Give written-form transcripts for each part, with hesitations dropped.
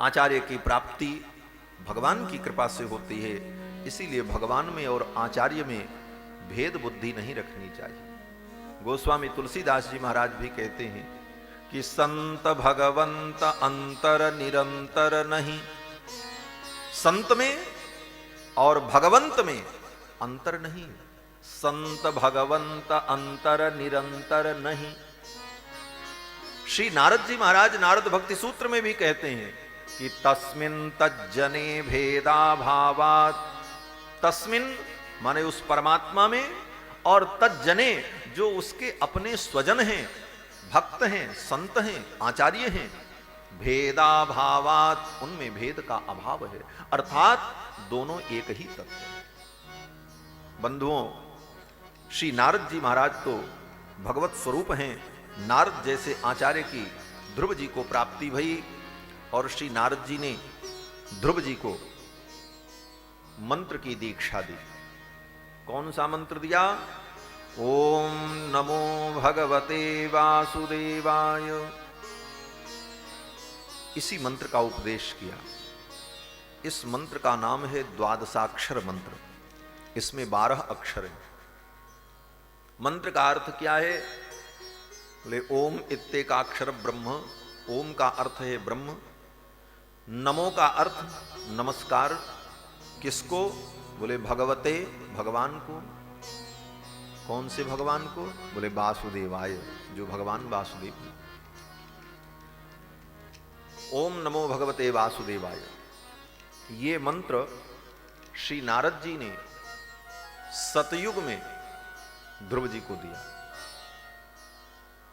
आचार्य की प्राप्ति भगवान की कृपा से होती है, इसीलिए भगवान में और आचार्य में भेद बुद्धि नहीं रखनी चाहिए। गोस्वामी तुलसीदास जी महाराज भी कहते हैं कि संत भगवंत अंतर निरंतर नहीं। संत में और भगवंत में अंतर नहीं। संत भगवंत अंतर निरंतर नहीं। श्री नारद जी महाराज नारद भक्ति सूत्र में भी कहते हैं कि तस्मिन तज्जने भेदा भावात। तस्मिन माने उस परमात्मा में, और तज्जने जो उसके अपने स्वजन हैं, भक्त हैं, संत हैं, आचार्य हैं, भेदा भावात उनमें भेद का अभाव है, अर्थात दोनों एक ही तत्व है। बंधुओं, श्री नारद जी महाराज तो भगवत स्वरूप हैं। नारद जैसे आचार्य की ध्रुव जी को प्राप्ति भई, और श्री नारद जी ने ध्रुव जी को मंत्र की दीक्षा दी। कौन सा मंत्र दिया? ओम नमो भगवते वासुदेवाय। इसी मंत्र का उपदेश किया। इस मंत्र का नाम है द्वादशाक्षर मंत्र। इसमें 12 अक्षर हैं। मंत्र का अर्थ क्या है? बोले ओम इत्ते का अक्षर ब्रह्म। ओम का अर्थ है ब्रह्म। नमो का अर्थ नमस्कार। किसको? बोले भगवते, भगवान को। कौन से भगवान को? बोले वासुदेवाय, जो भगवान वासुदेव। ओम नमो भगवते वासुदेवाय। ये मंत्र श्री नारद जी ने सतयुग में ध्रुव जी को दिया।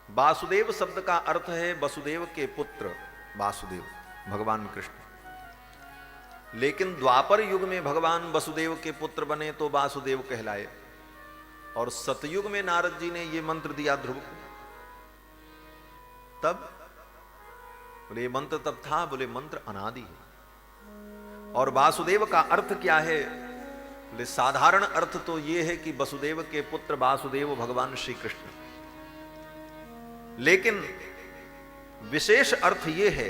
वासुदेव शब्द का अर्थ है वसुदेव के पुत्र, वासुदेव भगवान कृष्ण। लेकिन द्वापर युग में भगवान वसुदेव के पुत्र बने तो वासुदेव कहलाए, और सतयुग में नारद जी ने यह मंत्र दिया ध्रुव को। तब बोले मंत्र तब था? बोले मंत्र अनादि है। और वासुदेव का अर्थ क्या है? बोले साधारण अर्थ तो यह है कि वसुदेव के पुत्र वासुदेव भगवान श्री कृष्ण। लेकिन विशेष अर्थ यह है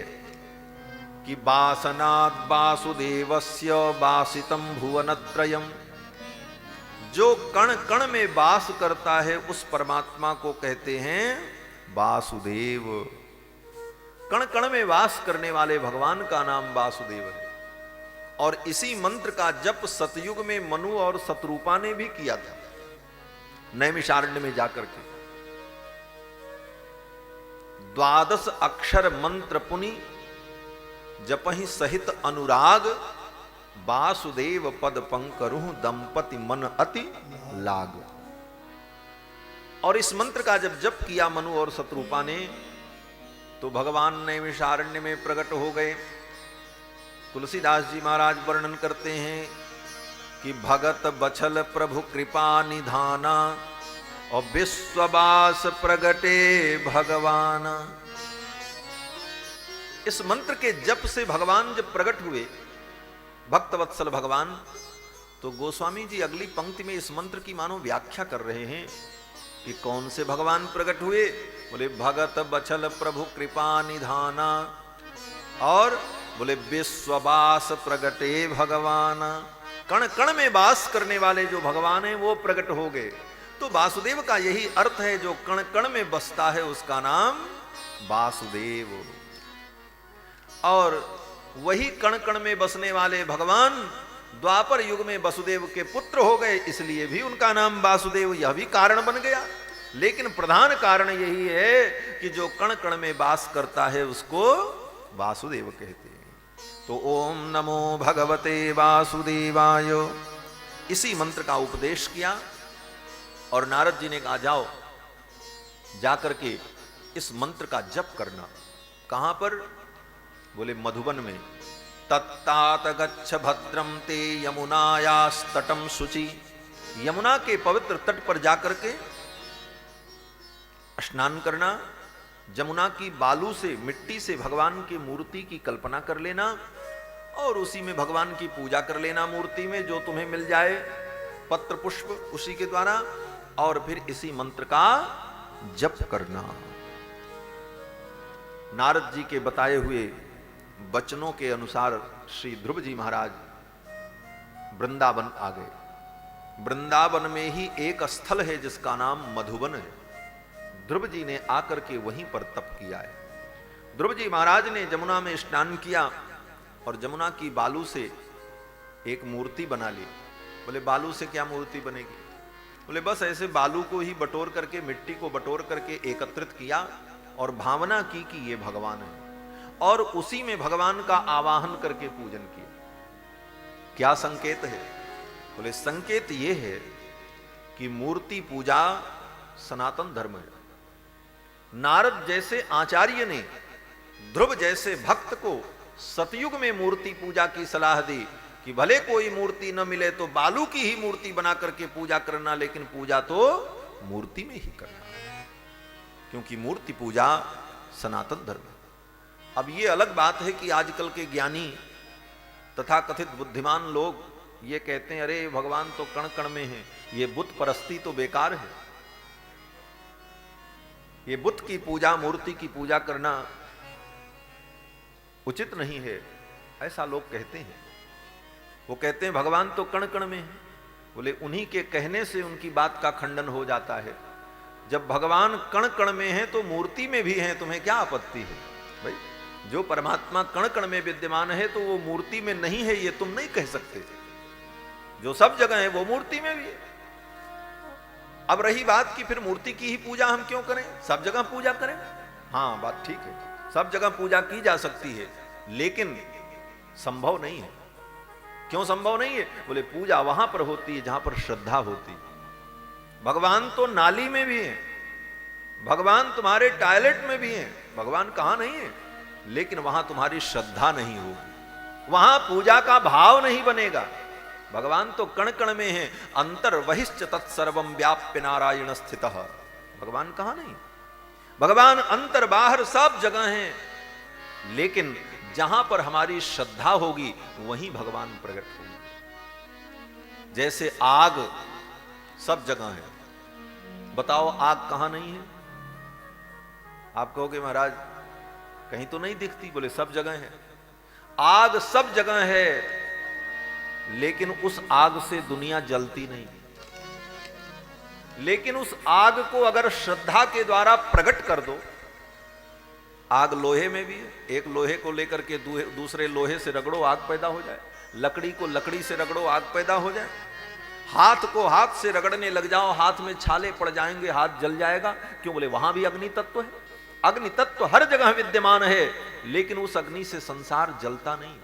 कि वासनात् वासुदेवस्य वासितम भुवनत्रयम्। जो कण कण में वास करता है उस परमात्मा को कहते हैं वासुदेव। कण कण में वास करने वाले भगवान का नाम वासुदेव है। और इसी मंत्र का जप सतयुग में मनु और शत्रुपा ने भी किया था, नैमिषारण्य में जाकर के। 12 अक्षर मंत्र पुनि जपहि सहित अनुराग। वासुदेव पद पंकरुह दंपति मन अति लाग। और इस मंत्र का जब जप किया मनु और शत्रुपा ने, तो भगवान नैमिषारण्य में प्रकट हो गए। तुलसीदास जी महाराज वर्णन करते हैं कि भगत बछल प्रभु कृपा निधाना, और विश्ववास प्रगटे भगवान। इस मंत्र के जप से भगवान जब प्रकट हुए, भक्तवत्सल भगवान, तो गोस्वामी जी अगली पंक्ति में इस मंत्र की मानो व्याख्या कर रहे हैं कि कौन से भगवान प्रकट हुए। बोले भगत बछल प्रभु कृपा निधाना, और बोले विश्ववास प्रगटे भगवान। कण कण में वास करने वाले जो भगवान हैं वो प्रकट हो गए। तो वासुदेव का यही अर्थ है, जो कण कण में बसता है उसका नाम वासुदेव। और वही कण कण में बसने वाले भगवान द्वापर युग में वसुदेव के पुत्र हो गए, इसलिए भी उनका नाम वासुदेव, यह भी कारण बन गया। लेकिन प्रधान कारण यही है कि जो कण कण में वास करता है उसको वासुदेव कहते हैं। तो ओम नमो भगवते वासुदेवाय, इसी मंत्र का उपदेश किया। और नारद जी ने कहा जाओ जाकर के इस मंत्र का जप करना। कहां पर? बोले मधुबन में। तत्तात गच्छ भद्रम ते यमुनायास्तटम शुचि। यमुना के पवित्र तट पर जाकर के स्नान करना। यमुना की बालू से, मिट्टी से भगवान की मूर्ति की कल्पना कर लेना, और उसी में भगवान की पूजा कर लेना। मूर्ति में जो तुम्हें मिल जाए पत्र पुष्प, उसी के द्वारा। और फिर इसी मंत्र का जप करना। नारद जी के बताए हुए वचनों के अनुसार श्री ध्रुव जी महाराज वृंदावन आ गए। वृंदावन में ही एक स्थल है जिसका नाम मधुबन है। ध्रुव जी ने आकर के वहीं पर तप किया है। ध्रुव जी महाराज ने जमुना में स्नान किया और जमुना की बालू से एक मूर्ति बना ली। बोले बालू से क्या मूर्ति बनेगी? बोले बस ऐसे बालू को ही बटोर करके, मिट्टी को बटोर करके एकत्रित किया और भावना की कि ये भगवान है, और उसी में भगवान का आवाहन करके पूजन किया। क्या संकेत है? बोले संकेत ये है कि मूर्ति पूजा सनातन धर्म है। नारद जैसे आचार्य ने ध्रुव जैसे भक्त को सतयुग में मूर्ति पूजा की सलाह दी कि भले कोई मूर्ति न मिले तो बालू की ही मूर्ति बना करके पूजा करना, लेकिन पूजा तो मूर्ति में ही करना, क्योंकि मूर्ति पूजा सनातन धर्म है। अब ये अलग बात है कि आजकल के ज्ञानी तथा कथित बुद्धिमान लोग ये कहते हैं अरे भगवान तो कण कण में है, ये बुत परस्ती तो बेकार है, ये बुत की पूजा, मूर्ति की पूजा करना उचित नहीं है, ऐसा लोग कहते हैं। वो कहते हैं भगवान तो कण कण में है। बोले उन्हीं के कहने से उनकी बात का खंडन हो जाता है। जब भगवान कण कण में है तो मूर्ति में भी है, तुम्हें क्या आपत्ति है? भाई जो परमात्मा कण कण में विद्यमान है तो वो मूर्ति में नहीं है, ये तुम नहीं कह सकते। जो सब जगह है वो मूर्ति में भी है। अब रही बात कि फिर मूर्ति की ही पूजा हम क्यों करें, सब जगह पूजा करें? हाँ बात ठीक है, सब जगह पूजा की जा सकती है, लेकिन संभव नहीं है। क्यों संभव नहीं है? बोले पूजा वहां पर होती है जहां पर श्रद्धा होती है। भगवान तो नाली में भी है, भगवान तुम्हारे टॉयलेट में भी है, भगवान कहां नहीं है, लेकिन वहां तुम्हारी श्रद्धा नहीं होगी, वहां पूजा का भाव नहीं बनेगा। भगवान तो कण कण में है, अंतर वहिश्च तत्सर्वम व्याप्य नारायण स्थितः। भगवान कहां नहीं? भगवान अंतर बाहर सब जगह हैं, लेकिन जहां पर हमारी श्रद्धा होगी वहीं भगवान प्रकट होंगे। जैसे आग सब जगह है, बताओ आग कहां नहीं है? आप कहोगे महाराज कहीं तो नहीं दिखती। बोले सब जगह है, आग सब जगह है, लेकिन उस आग से दुनिया जलती नहीं। लेकिन उस आग को अगर श्रद्धा के द्वारा प्रकट कर दो, आग लोहे में भी है, एक लोहे को लेकर के दूसरे लोहे से रगड़ो आग पैदा हो जाए, लकड़ी को लकड़ी से रगड़ो आग पैदा हो जाए, हाथ को हाथ से रगड़ने लग जाओ हाथ में छाले पड़ जाएंगे, हाथ जल जाएगा। क्यों? बोले वहां भी अग्नि तत्व है। अग्नि तत्व हर जगह विद्यमान है, लेकिन उस अग्नि से संसार जलता नहीं।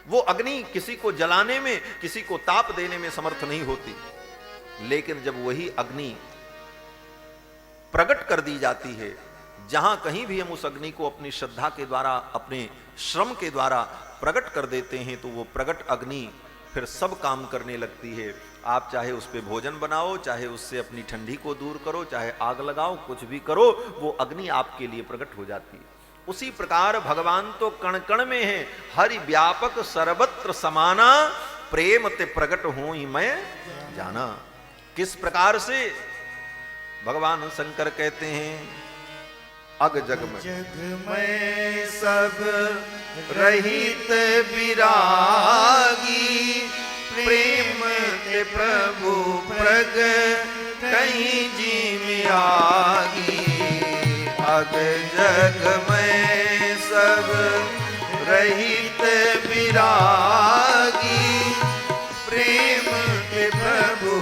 वो अग्नि किसी को जलाने में, किसी को ताप देने में समर्थ नहीं होती, लेकिन जब वही अग्नि प्रकट कर दी जाती है, जहां कहीं भी हम उस अग्नि को अपनी श्रद्धा के द्वारा, अपने श्रम के द्वारा प्रकट कर देते हैं, तो वो प्रकट अग्नि फिर सब काम करने लगती है। आप चाहे उस पे भोजन बनाओ, चाहे उससे अपनी ठंडी को दूर करो, चाहे आग लगाओ, कुछ भी करो, वो अग्नि आपके लिए प्रकट हो जाती है। उसी प्रकार भगवान तो कण कण में है, हरि व्यापक सर्वत्र समाना, प्रेम ते प्रकट हूं ही मैं जाना। किस प्रकार से? भगवान शंकर कहते हैं अग जग में सब रहित विरागी, प्रेम ते प्रभु प्रग कहीं जिमियागी। अग जग में सब रहित विरागी, प्रेम ते प्रभु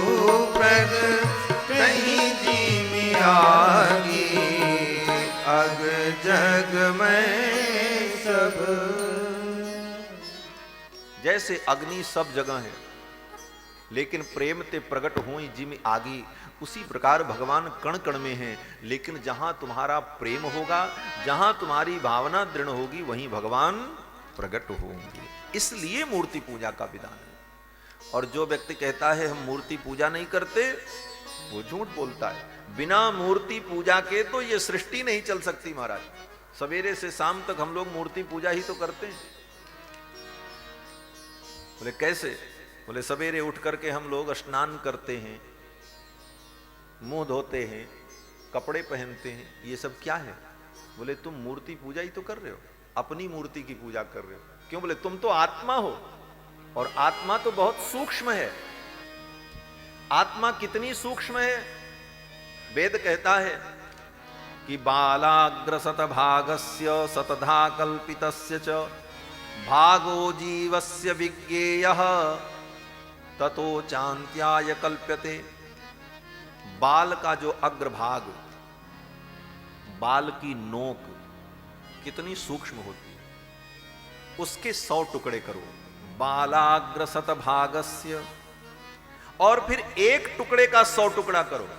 प्रग कहीं जिमियागी। अग जग में सब। जैसे अग्नि सब जगह है, लेकिन प्रेम ते प्रकट हुई जिम आगी, उसी प्रकार भगवान कण कण में है, लेकिन जहां तुम्हारा प्रेम होगा, जहां तुम्हारी भावना दृढ़ होगी, वहीं भगवान प्रकट होंगे। इसलिए मूर्ति पूजा का विधान है। और जो व्यक्ति कहता है हम मूर्ति पूजा नहीं करते, वो झूठ बोलता है। बिना मूर्ति पूजा के तो ये सृष्टि नहीं चल सकती महाराज। सवेरे से शाम तक हम लोग मूर्ति पूजा ही तो करते हैं। बोले कैसे? बोले सवेरे उठ करके हम लोग स्नान करते हैं, मुंह धोते हैं, कपड़े पहनते हैं, ये सब क्या है? बोले तुम मूर्ति पूजा ही तो कर रहे हो, अपनी मूर्ति की पूजा कर रहे हो। क्यों? बोले तुम तो आत्मा हो, और आत्मा तो बहुत सूक्ष्म है। आत्मा कितनी सूक्ष्म है? वेद कहता है कि बालाग्र शतभागस्य शतधा कल्पितस्य च भागो जीवस्य विज्ञेयः ततो चान्त्याय कल्प्यते। बाल का जो अग्रभाग, बाल की नोक कितनी सूक्ष्म होती है, उसके 100 टुकड़े करो। बालाग्र शतभागस्य, और फिर एक टुकड़े का 100 टुकड़ा करो।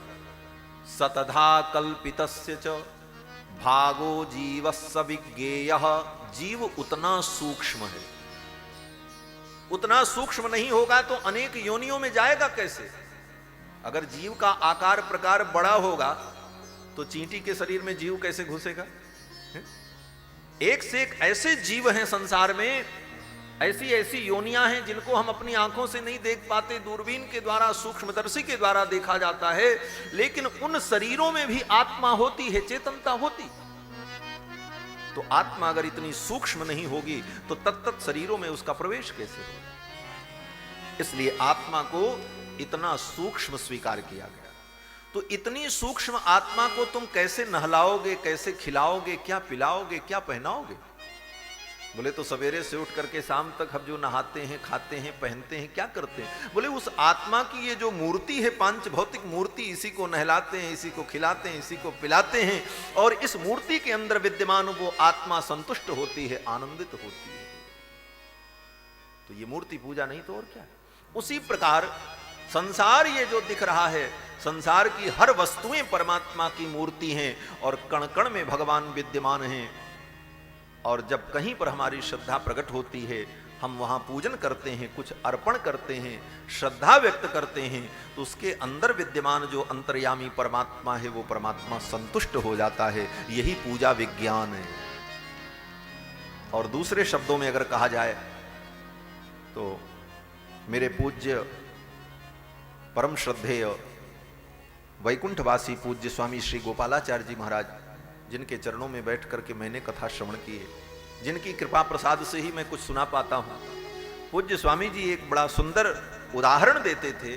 शतधा कल्पितस्य च भागो जीवस्य विज्ञेयः। जीव उतना सूक्ष्म है, उतना सूक्ष्म नहीं होगा तो अनेक योनियों में जाएगा कैसे? अगर जीव का आकार प्रकार बड़ा होगा तो चींटी के शरीर में जीव कैसे घुसेगा? एक से एक ऐसे जीव हैं संसार में, ऐसी ऐसी योनियां हैं जिनको हम अपनी आंखों से नहीं देख पाते, दूरबीन के द्वारा, सूक्ष्मदर्शी के द्वारा देखा जाता है। लेकिन उन शरीरों में भी आत्मा होती है, चेतनता होती। तो आत्मा अगर इतनी सूक्ष्म नहीं होगी तो तत्त शरीरों में उसका प्रवेश कैसे होगा? इसलिए आत्मा को इतना सूक्ष्म स्वीकार किया गया। तो इतनी सूक्ष्म आत्मा को तुम कैसे नहलाओगे, कैसे खिलाओगे, क्या पिलाओगे, क्या पहनाओगे? बोले तो सवेरे से उठ करके शाम तक हम जो नहाते हैं, खाते हैं, पहनते हैं, क्या करते हैं? बोले उस आत्मा की ये जो मूर्ति है, पांच भौतिक मूर्ति, इसी को नहलाते हैं, इसी को खिलाते हैं, इसी को पिलाते हैं, और इस मूर्ति के अंदर विद्यमान वो आत्मा संतुष्ट होती है, आनंदित होती है। तो ये मूर्ति पूजा नहीं तो और क्या है? उसी प्रकार संसार ये जो दिख रहा है, संसार की हर वस्तुएं परमात्मा की मूर्ति हैं और कण कण में भगवान विद्यमान हैं। और जब कहीं पर हमारी श्रद्धा प्रकट होती है, हम वहां पूजन करते हैं, कुछ अर्पण करते हैं, श्रद्धा व्यक्त करते हैं, तो उसके अंदर विद्यमान जो अंतर्यामी परमात्मा है, वो परमात्मा संतुष्ट हो जाता है। यही पूजा विज्ञान है। और दूसरे शब्दों में अगर कहा जाए तो मेरे पूज्य परम श्रद्धेय वैकुंठवासी पूज्य स्वामी श्री गोपालाचार्य जी महाराज, जिनके चरणों में बैठ करके मैंने कथा श्रवण की है, जिनकी कृपा प्रसाद से ही मैं कुछ सुना पाता हूं, पूज्य स्वामी जी एक बड़ा सुंदर उदाहरण देते थे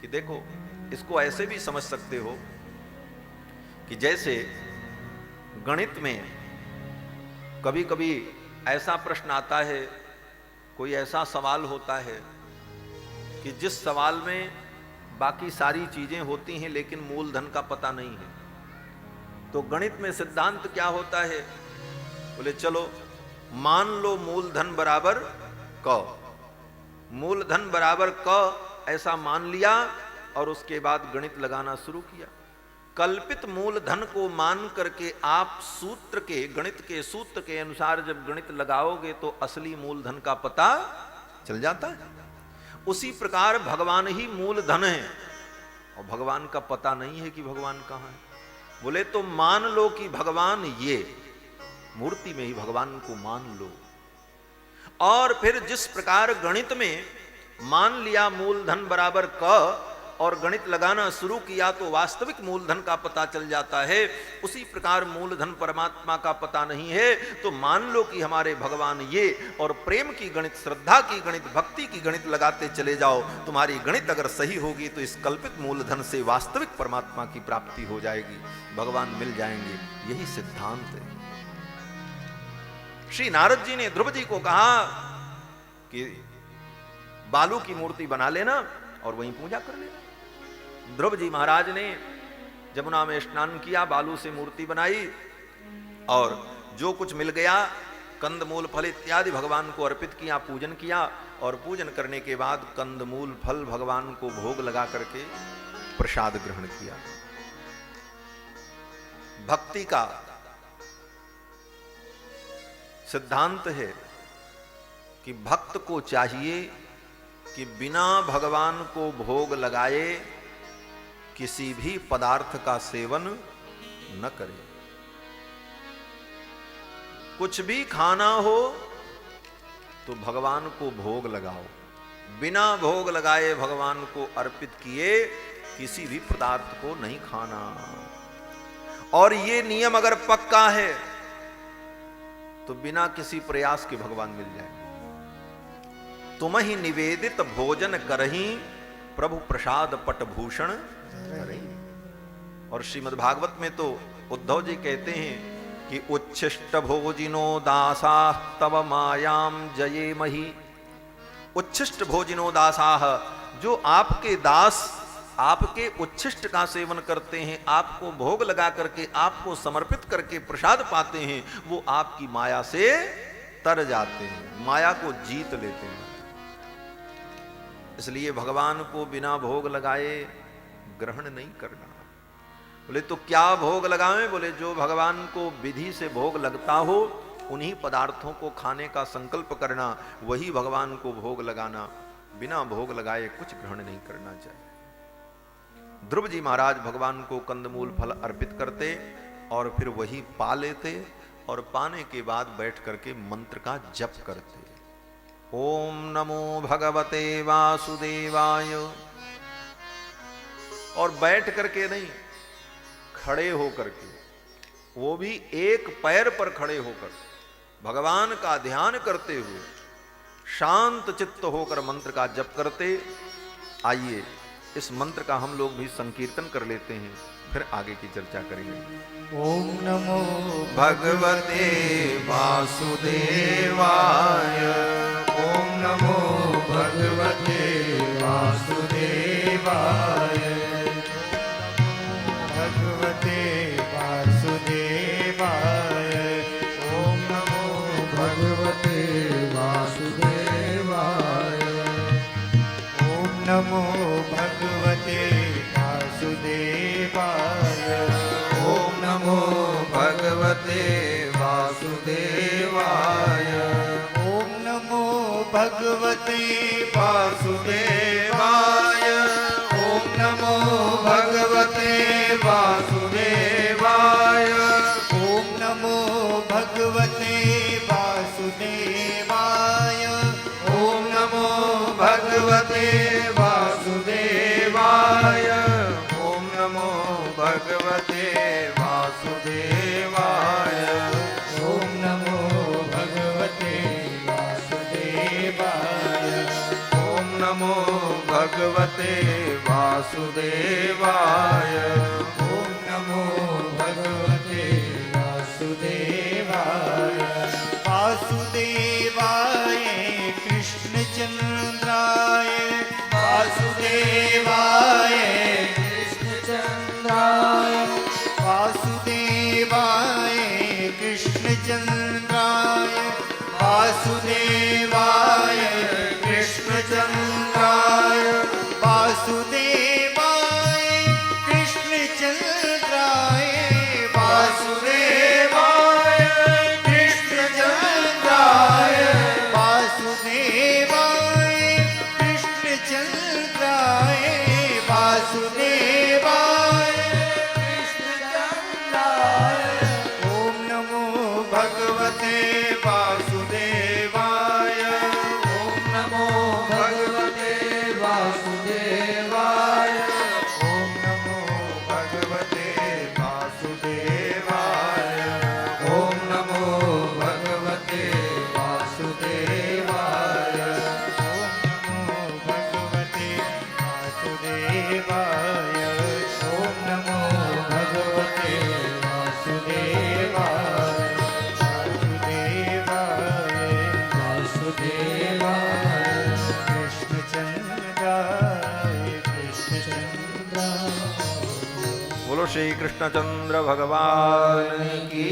कि देखो, इसको ऐसे भी समझ सकते हो कि जैसे गणित में कभी कभी ऐसा प्रश्न आता है, कोई ऐसा सवाल होता है कि जिस सवाल में बाकी सारी चीजें होती हैं लेकिन मूलधन का पता नहीं है। तो गणित में सिद्धांत क्या होता है? बोले चलो मान लो मूलधन बराबर क, मूलधन बराबर क ऐसा मान लिया और उसके बाद गणित लगाना शुरू किया। कल्पित मूलधन को मान करके आप सूत्र के, गणित के सूत्र के अनुसार जब गणित लगाओगे तो असली मूलधन का पता चल जाता है। उसी प्रकार भगवान ही मूलधन है और भगवान का पता नहीं है कि भगवान कहाँ है। बोले तो मान लो कि भगवान ये मूर्ति में ही भगवान को मान लो, और फिर जिस प्रकार गणित में मान लिया मूलधन बराबर क और गणित लगाना शुरू किया तो वास्तविक मूलधन का पता चल जाता है। उसी प्रकार मूलधन परमात्मा का पता नहीं है तो मान लो कि हमारे भगवान ये, और प्रेम की गणित, श्रद्धा की गणित, भक्ति की गणित लगाते चले जाओ। तुम्हारी गणित अगर सही होगी तो इस कल्पित मूलधन से वास्तविक परमात्मा की प्राप्ति हो जाएगी, भगवान मिल जाएंगे। यही सिद्धांत है। श्री नारद जी ने ध्रुव जी को कहा कि बालू की मूर्ति बना लेना और वहीं पूजा कर लेना। ध्रुव जी महाराज ने जमुना में स्नान किया, बालू से मूर्ति बनाई और जो कुछ मिल गया, कंदमूल फल इत्यादि भगवान को अर्पित किया, पूजन किया। और पूजन करने के बाद कंदमूल फल भगवान को भोग लगा करके प्रसाद ग्रहण किया। भक्ति का सिद्धांत है कि भक्त को चाहिए कि बिना भगवान को भोग लगाए किसी भी पदार्थ का सेवन न करे। कुछ भी खाना हो तो भगवान को भोग लगाओ, बिना भोग लगाए भगवान को अर्पित किए किसी भी पदार्थ को नहीं खाना। और ये नियम अगर पक्का है तो बिना किसी प्रयास के भगवान मिल जाएंगे। तुम ही निवेदित भोजन करही प्रभु प्रसाद पटभूषण करही। और श्रीमद् भागवत में तो उद्धव जी कहते हैं कि उच्छिष्ट भोजिनो दासा तव मायाम जये मही। उच्छिष्ट भोजिनो दासाह, जो आपके दास आपके उच्छिष्ट का सेवन करते हैं, आपको भोग लगा करके आपको समर्पित करके प्रसाद पाते हैं, वो आपकी माया से तर जाते हैं, माया को जीत लेते हैं। इसलिए भगवान को बिना भोग लगाए ग्रहण नहीं करना। बोले तो क्या भोग लगाएं? बोले जो भगवान को विधि से भोग लगता हो उन्हीं पदार्थों को खाने का संकल्प करना, वही भगवान को भोग लगाना। बिना भोग लगाए कुछ ग्रहण नहीं करना चाहिए। ध्रुव जी महाराज भगवान को कंदमूल फल अर्पित करते और फिर वही पा लेते और पाने के बाद बैठ करके मंत्र का जप करते। ओम नमो भगवते वासुदेवाय। और बैठ करके नहीं, खड़े होकर के, वो भी एक पैर पर खड़े होकर भगवान का ध्यान करते हुए शांत चित्त होकर मंत्र का जप करते। आइए इस मंत्र का हम लोग भी संकीर्तन कर लेते हैं, फिर आगे की चर्चा करेंगे। ओम नमो भगवते वासुदेवाय। ओम नमो भगवते वासुदेवाय। भगवते वासुदेवाय। ओम नमो भगवते वासुदेवाय। ओम नमो भगवते वासुदेवाय। ओम नमो भगवते वासुदेवाय। ओम नमो भगवते वासुदेवाय। ओम नमो भगवते वासुदेवाय। ओम नमो भगवते वासुदेवाय। ओम नमो भगवते वासुदेवाय। ओम नमो भगवते वासुदेवाय। ओम नमो भगवते वासुदेवाय। ओम नमो भगवते वासुदेवाय। ओम नमो भगवते वासुदेवाय। वासुदेवाय कृष्णचंद्राय। वासुदेवाय कृष्णचंद्राय। वासुदेवाय कृष्णचंद्राय। वासुदेवाय कृष्णचंद्राय। वासुदेवाय कृष्णचंद्राय। वासुदेवाय कृष्णचंद्राय। वासुदेवाय कृष्णचंद्राय। वासुदेवाय कृष्णचंद्राय। ओम नमो भगवते वासुदेवाय। ओम नमो भगवते वासुदेवाय। ओम नमो भगवते वासुदेवाय। ओम नमो भगवते वासुदेवाय। ओम नमो भगवते वासुदेवाय। ओम नमो भगवते वासुदेवाय। वासुदेवाय कृष्णचंद्राय। कृष्णचंद्राय। बोलो श्री कृष्णचंद्र भगवान की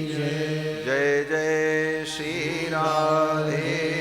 जय। जय जय श्री राधे